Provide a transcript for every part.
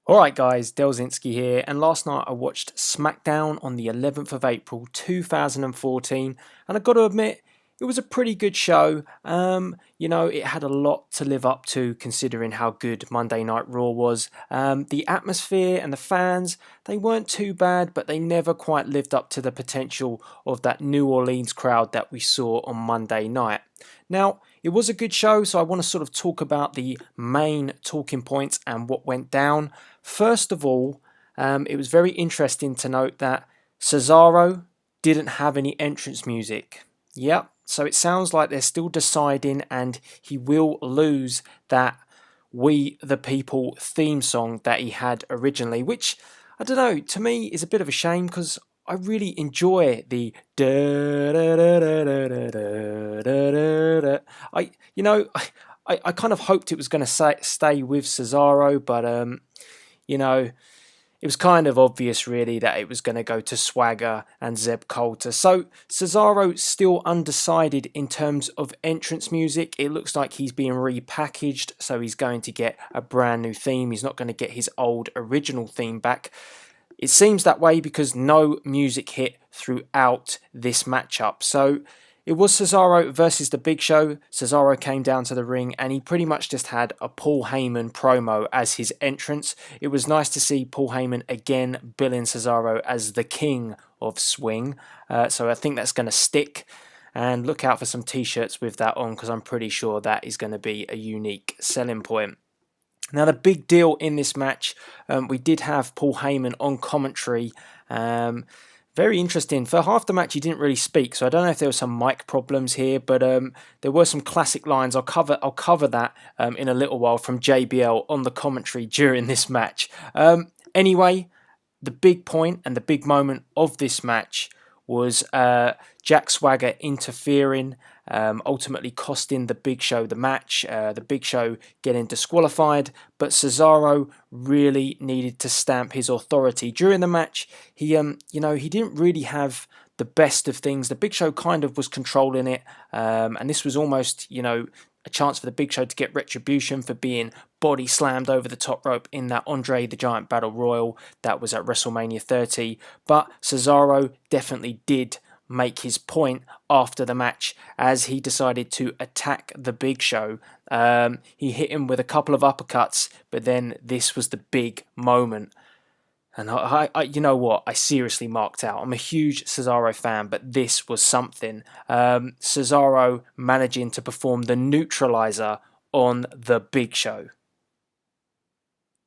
Alright guys, Delzinski here, and last night I watched SmackDown on the 11th of April 2014, and I've got to admit, it was a pretty good show. It had a lot to live up to considering how good Monday Night Raw was. The atmosphere and the fans, they weren't too bad, but they never quite lived up to the potential of that New Orleans crowd that we saw on Monday night. Now, it was a good show, so I want to sort of talk about the main talking points and what went down. First of all, it was very interesting to note that Cesaro didn't have any entrance music. Yep, so it sounds like they're still deciding, and he will lose that We the People theme song that he had originally, which, I don't know, to me is a bit of a shame because I really enjoy the da da da da da da da da da. I kind of hoped it was going to stay with Cesaro, but it was kind of obvious really that it was going to go to Swagger and Zeb Coulter. So Cesaro still undecided in terms of entrance music. It looks like he's being repackaged, so he's going to get a brand new theme. He's not going to get his old original theme back. It seems that way because no music hit throughout this matchup. So it was Cesaro versus The Big Show. Cesaro came down to the ring and he pretty much just had a Paul Heyman promo as his entrance. It was nice to see Paul Heyman again billing Cesaro as the king of swing. So I think that's going to stick. And look out for some t-shirts with that on because I'm pretty sure that is going to be a unique selling point. Now, the big deal in this match, we did have Paul Heyman on commentary. Very interesting. For half the match, he didn't really speak, so I don't know if there were some mic problems here, but there were some classic lines. I'll cover that in a little while from JBL on the commentary during this match. Anyway, the big point and the big moment of this match was Jack Swagger interfering, ultimately costing The Big Show the match. The Big Show getting disqualified, but Cesaro really needed to stamp his authority during the match. He didn't really have the best of things. The Big Show kind of was controlling it, and this was almost, a chance for the Big Show to get retribution for being body slammed over the top rope in that Andre the Giant Battle Royal that was at WrestleMania 30. But Cesaro definitely did make his point after the match as he decided to attack the Big Show. He hit him with a couple of uppercuts, but then this was the big moment. And you know what? I seriously marked out. I'm a huge Cesaro fan, but this was something. Cesaro managing to perform the neutralizer on the Big Show.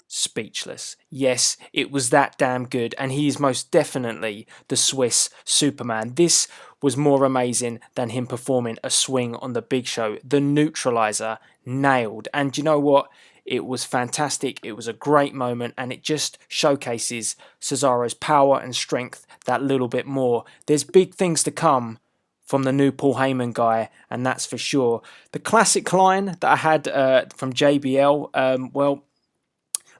Speechless. Yes, it was that damn good, and he is most definitely the Swiss Superman. This was more amazing than him performing a swing on the Big Show. The neutralizer nailed. And you know what? It was fantastic. It was a great moment, and it just showcases Cesaro's power and strength that little bit more. There's big things to come from the new Paul Heyman guy, and that's for sure. The classic line that I had from JBL,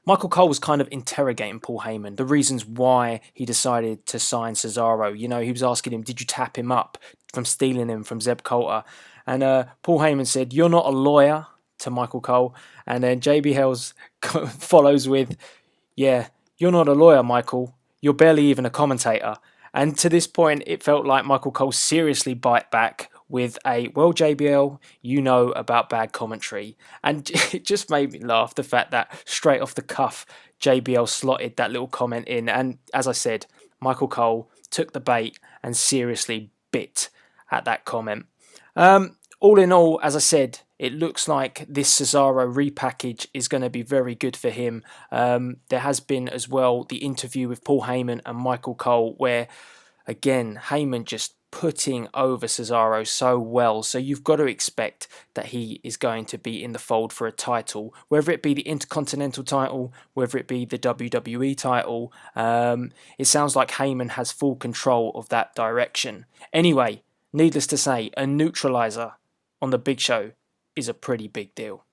Michael Cole was kind of interrogating Paul Heyman, the reasons why he decided to sign Cesaro. He was asking him, did you tap him up from stealing him from Zeb Coulter? And Paul Heyman said, you're not a lawyer, to Michael Cole. And then JBL follows with, yeah, you're not a lawyer, Michael. You're barely even a commentator. And to this point, it felt like Michael Cole seriously bite back with a, well, JBL, you know about bad commentary. And it just made me laugh, the fact that straight off the cuff, JBL slotted that little comment in. And as I said, Michael Cole took the bait and seriously bit at that comment. All in all, as I said, it looks like this Cesaro repackage is going to be very good for him. There has been as well the interview with Paul Heyman and Michael Cole where, again, Heyman just putting over Cesaro so well. So you've got to expect that he is going to be in the fold for a title, whether it be the Intercontinental title, whether it be the WWE title. It sounds like Heyman has full control of that direction. Anyway, needless to say, a neutralizer on the Big Show is a pretty big deal.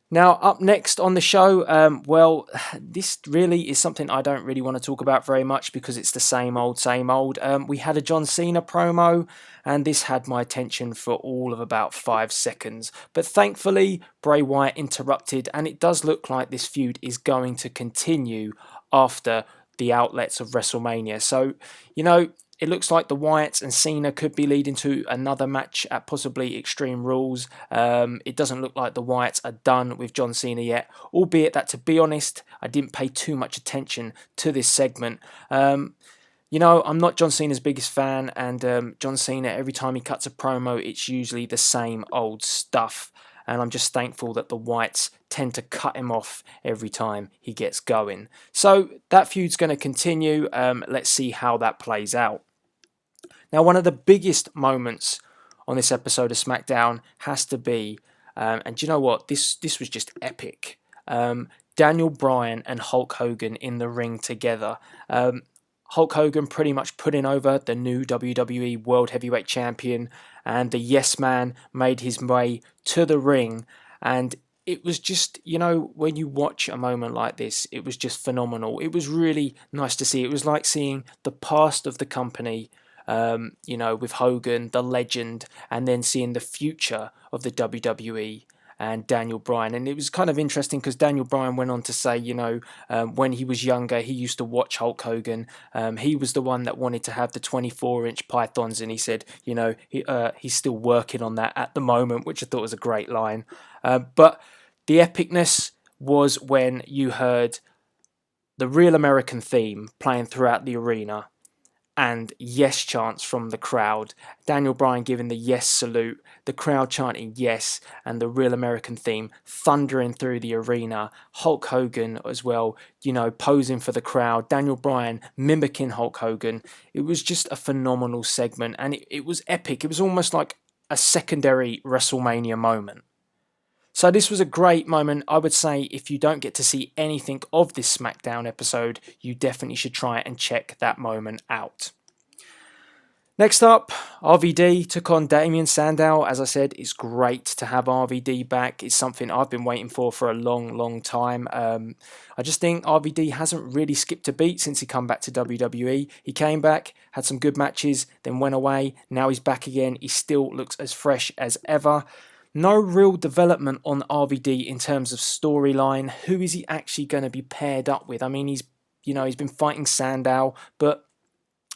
Now, up next on the show, well, this really is something I don't really want to talk about very much because it's the same old, same old. We had a John Cena promo, and this had my attention for all of about 5 seconds. But thankfully, Bray Wyatt interrupted, and it does look like this feud is going to continue after the outlets of WrestleMania. So, you know, it looks like the Wyatts and Cena could be leading to another match at possibly Extreme Rules. It doesn't look like the Wyatts are done with John Cena yet, albeit that, to be honest, I didn't pay too much attention to this segment. You know, I'm not John Cena's biggest fan, and John Cena, every time he cuts a promo, it's usually the same old stuff. And I'm just thankful that the Wyatts tend to cut him off every time he gets going. So that feud's going to continue. Let's see how that plays out. Now, one of the biggest moments on this episode of SmackDown has to be, and do you know what? This was just epic. Daniel Bryan and Hulk Hogan in the ring together. Hulk Hogan pretty much putting over the new WWE World Heavyweight Champion, and the Yes Man made his way to the ring. And it was just, you know, when you watch a moment like this, it was just phenomenal. It was really nice to see. It was like seeing the past of the company, you know, with Hogan, the legend, and then seeing the future of the WWE and Daniel Bryan. And it was kind of interesting because Daniel Bryan went on to say, you know, when he was younger, he used to watch Hulk Hogan. He was the one that wanted to have the 24-inch pythons, and he said, you know, he's still working on that at the moment, which I thought was a great line. But the epicness was when you heard the Real American theme playing throughout the arena, and yes chants from the crowd. Daniel Bryan giving the yes salute, the crowd chanting yes, and the Real American theme thundering through the arena. Hulk Hogan as well, you know, posing for the crowd. Daniel Bryan mimicking Hulk Hogan. It was just a phenomenal segment, and it was epic. It was almost like a secondary WrestleMania moment. So this was a great moment. I would say if you don't get to see anything of this SmackDown episode, you definitely should try and check that moment out. Next up, RVD took on Damien Sandow. As I said, it's great to have RVD back. It's something I've been waiting for a long, long time. I just think RVD hasn't really skipped a beat since he come back to WWE. He came back, had some good matches, then went away. Now he's back again. He still looks as fresh as ever. No real development on RVD in terms of storyline. Who is he actually going to be paired up with? I mean, he's been fighting Sandow, but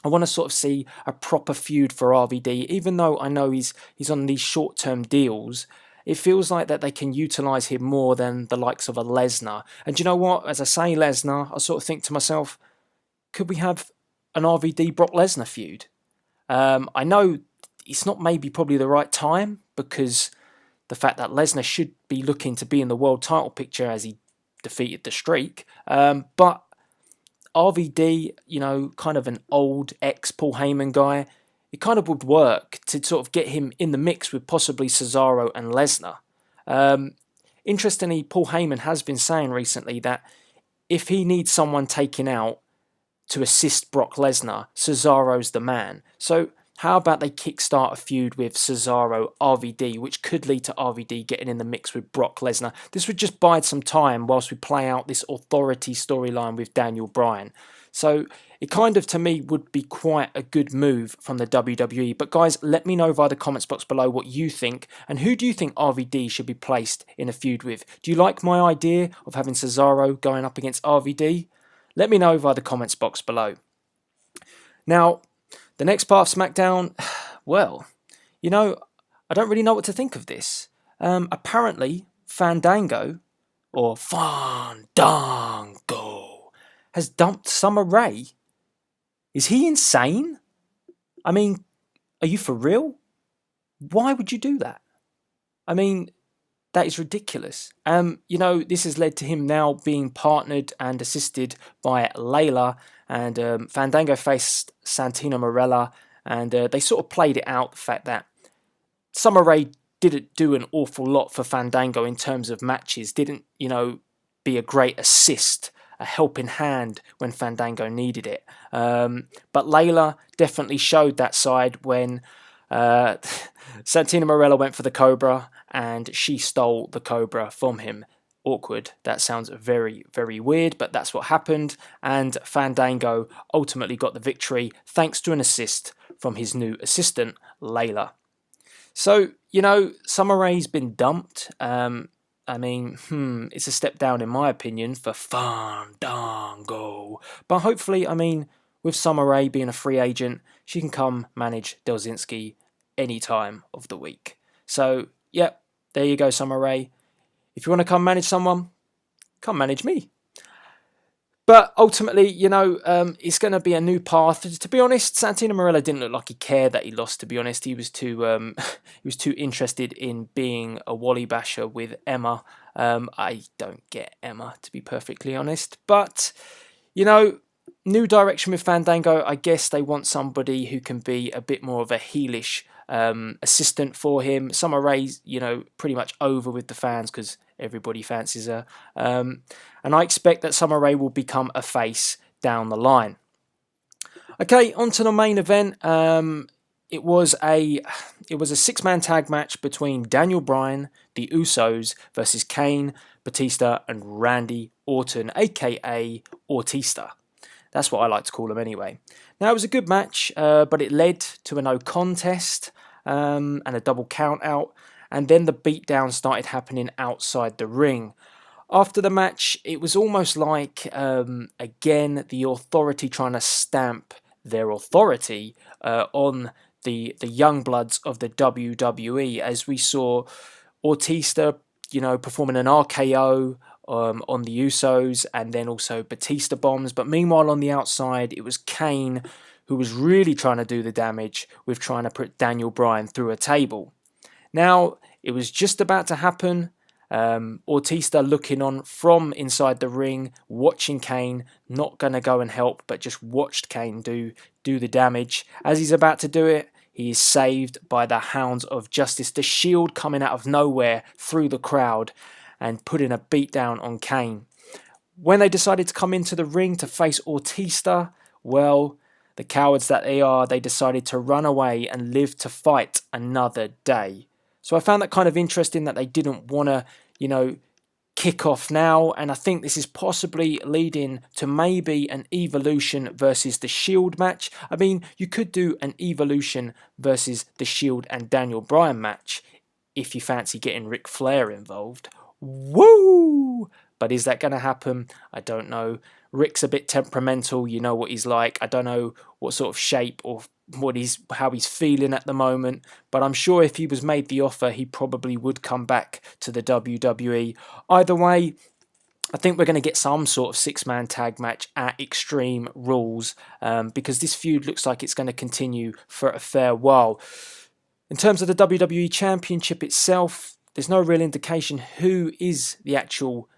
I want to sort of see a proper feud for RVD. Even though I know he's on these short-term deals, it feels like that they can utilize him more than the likes of a Lesnar. And you know what? As I say Lesnar, I sort of think to myself, could we have an RVD Brock Lesnar feud? I know it's not maybe probably the right time because the fact that Lesnar should be looking to be in the world title picture as he defeated the Streak. But RVD, you know, kind of an old ex-Paul Heyman guy, it kind of would work to sort of get him in the mix with possibly Cesaro and Lesnar. Interestingly, Paul Heyman has been saying recently that if he needs someone taken out to assist Brock Lesnar, Cesaro's the man. So how about they kickstart a feud with Cesaro, RVD, which could lead to RVD getting in the mix with Brock Lesnar? This would just bide some time whilst we play out this authority storyline with Daniel Bryan. So it kind of, to me, would be quite a good move from the WWE. But guys, let me know via the comments box below what you think, and who do you think RVD should be placed in a feud with? Do you like my idea of having Cesaro going up against RVD? Let me know via the comments box below. Now, the next part of SmackDown, well, you know, I don't really know what to think of this. Apparently, Fandango, or Fandango, has dumped Summer Rae. Is he insane? I mean, are you for real? Why would you do that? I mean, that is ridiculous. You know, this has led to him now being partnered and assisted by Layla, and Fandango faced Santino Marella, and they sort of played it out, the fact that Summer Rae didn't do an awful lot for Fandango in terms of matches, didn't, you know, be a great assist, a helping hand when Fandango needed it. But Layla definitely showed that side when Santino Marella went for the Cobra, and she stole the Cobra from him. Awkward. That sounds very, very weird, but that's what happened. And Fandango ultimately got the victory thanks to an assist from his new assistant, Layla. So, Summer Rae's been dumped. It's a step down in my opinion for Fandango. But hopefully, with Summer Rae being a free agent, she can come manage Delzinski any time of the week. So, there you go, Summer Rae. If you want to come manage someone, come manage me. But ultimately, it's going to be a new path. To be honest, Santino Marella didn't look like he cared that he lost. To be honest, he was too interested in being a Wally basher with Emma. I don't get Emma, to be perfectly honest. But new direction with Fandango. I guess they want somebody who can be a bit more of a heelish assistant for him. Summer Rae's, pretty much over with the fans because everybody fancies her. And I expect that Summer Rae will become a face down the line. Okay, on to the main event. It was a 6-man tag match between Daniel Bryan, the Usos, versus Kane, Batista, and Randy Orton, aka Ortista. That's what I like to call them anyway. Now, it was a good match, but it led to a no contest and a double count out. And then the beatdown started happening outside the ring. After the match, it was almost like, again, the Authority trying to stamp their authority on the young bloods of the WWE, as we saw Ortista, performing an RKO on the Usos, and then also Batista bombs. But meanwhile, on the outside, it was Kane who was really trying to do the damage with trying to put Daniel Bryan through a table. Now, it was just about to happen. Ortista looking on from inside the ring, watching Kane, not going to go and help, but just watched Kane do the damage. As he's about to do it, he is saved by the Hounds of Justice. The Shield coming out of nowhere through the crowd and putting a beat down on Kane. When they decided to come into the ring to face Ortista, well, the cowards that they are, they decided to run away and live to fight another day. So I found that kind of interesting that they didn't want to, kick off now. And I think this is possibly leading to maybe an Evolution versus the Shield match. I mean, you could do an Evolution versus the Shield and Daniel Bryan match if you fancy getting Ric Flair involved. Woo! But is that going to happen? I don't know. Rick's a bit temperamental. You know what he's like. I don't know what sort of shape or how he's feeling at the moment. But I'm sure if he was made the offer, he probably would come back to the WWE. Either way, I think we're going to get some sort of 6-man tag match at Extreme Rules because this feud looks like it's going to continue for a fair while. In terms of the WWE Championship itself, there's no real indication who is the actual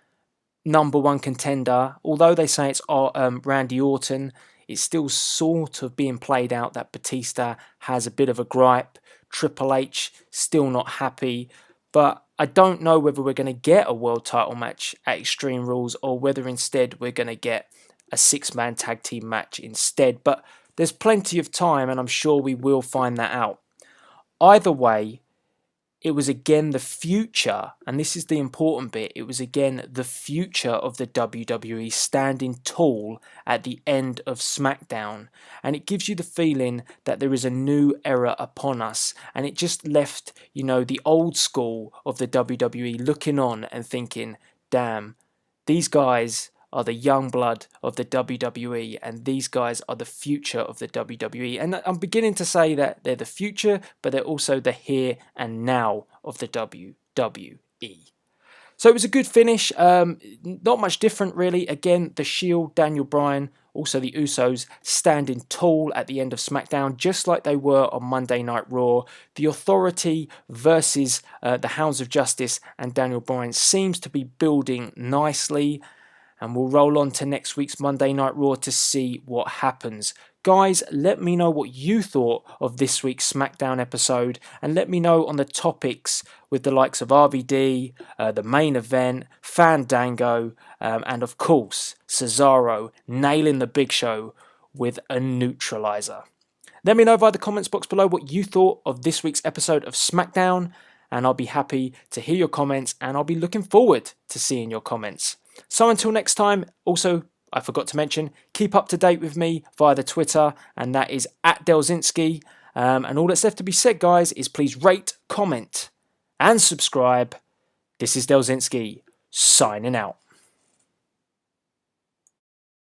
number one contender. Although they say it's Randy Orton, it's still sort of being played out that Batista has a bit of a gripe. Triple H still not happy. But I don't know whether we're going to get a world title match at Extreme Rules or whether instead we're going to get a 6-man tag team match instead. But there's plenty of time and I'm sure we will find that out. Either way, it was again the future, and this is the important bit, it was again the future of the WWE standing tall at the end of SmackDown. And it gives you the feeling that there is a new era upon us. And it just left, the old school of the WWE looking on and thinking, damn, these guys are the young blood of the WWE, and these guys are the future of the WWE. And I'm beginning to say that they're the future, but they're also the here and now of the WWE. So it was a good finish. Not much different, really. Again, the Shield, Daniel Bryan, also the Usos, standing tall at the end of SmackDown, just like they were on Monday Night Raw. The Authority versus the Hounds of Justice and Daniel Bryan seems to be building nicely. And we'll roll on to next week's Monday Night Raw to see what happens. Guys, let me know what you thought of this week's SmackDown episode, and let me know on the topics with the likes of RVD, the main event, Fandango, and of course, Cesaro nailing the Big Show with a neutralizer. Let me know via the comments box below what you thought of this week's episode of SmackDown, and I'll be happy to hear your comments, and I'll be looking forward to seeing your comments. So until next time, also, I forgot to mention, keep up to date with me via the Twitter, and that is at Delzinski. And all that's left to be said, guys, is please rate, comment, and subscribe. This is Delzinski, signing out.